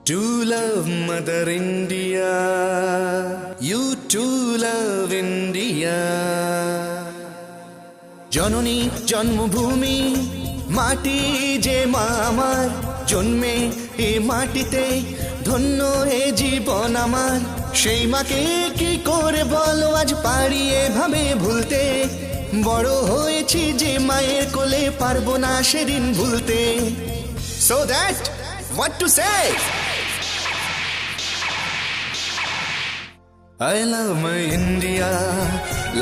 To love Mother India, you to love India. জননী জন্মভূমি মাটি যে মা আমার, জন্মে এ মাটিতে ধন্য এ জীবন আমার। সেই মাকে কি করে বলো আজ পারি এভাবে ভুলতে, বড় হয়েছি যে মায়ের কোলে পারবো না সেদিন ভুলতে। So that what to say? I love my India,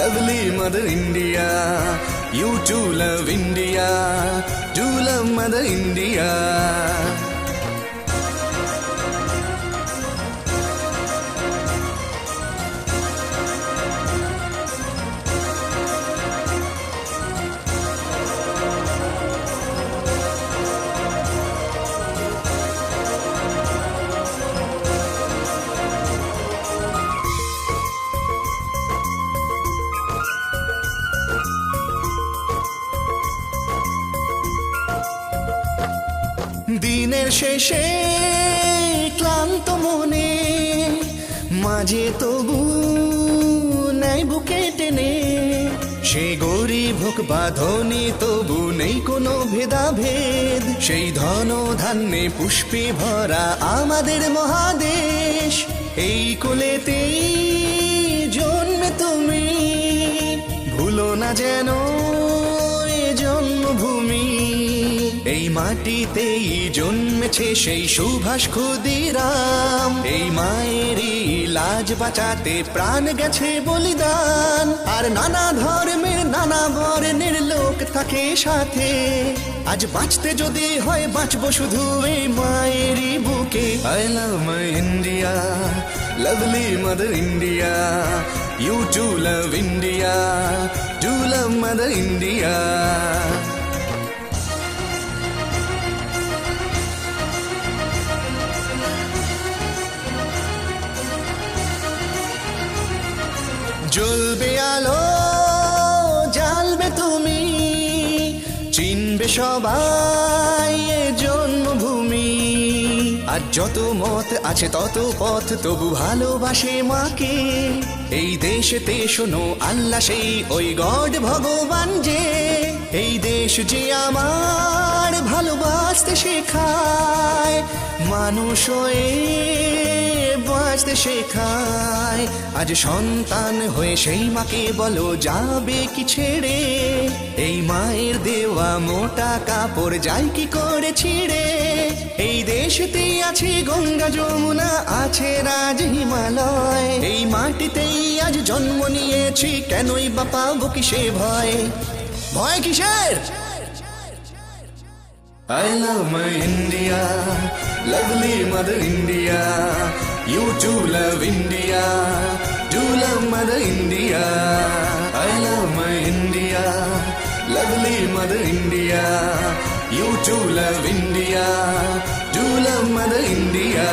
lovely Mother India. You too love India, do love Mother India. দিনের শেষে ক্লান্ত মনে মাঝে তবু নাই বুকে টেনে, সে গরিব হোক বা ধনী তবু নেই কোনো ভেদাভেদ। সেই ধন ধান্যে পুষ্পে ভরা আমাদের মহাদেশ, এই কোলেতেই জন্মে তুমি, ভুলো না যেন এ জন্মভূমি। এই মাটিতেই জন্মেছে সেই সুভাষ ক্ষুদিরাম, এই মায়েরই লাজ বাঁচাতে প্রাণ গেছে বলিদান। আর নানা ধর্মের নানা বর্ণের লোক থাকে সাথে, আজ বাঁচতে যদি হয় বাঁচবো শুধু এই মায়েরই বুকে। I love my India, lovely Mother India. You too love India, do love Mother India. জ্বলবে আলো জ্বালবে তুমি, চিনবে সবাই এ জন্মভূমি। আর যত মত আছে তত পথ তবু ভালোবাসে মাকে। এই দেশেতে শোনো আল্লাহ সেই ওই গড ভগবান যে, এই দেশ যে আমার ভালোবাসতে শেখায়, মানুষ হয়ে বাঁচতে শেখায়। আজ সন্তান হয়ে সেই মাকে বলো যাবে কি ছেড়ে, এই মায়ের দেওয়া মোটা কাপড় যায় কি করে ছিঁড়ে। এই দেশেতেই আছে গঙ্গা যমুনা, আছে রাজ হিমালয়, এই মাটিতেই আজ জন্ম নিয়েছি, কেনই বা পাবো কিসে ভয়, ভয় কিসের? I love my India, lovely Mother India. You too love India, do love Mother India. I love my India, lovely Mother India. You too love India, do love Mother India.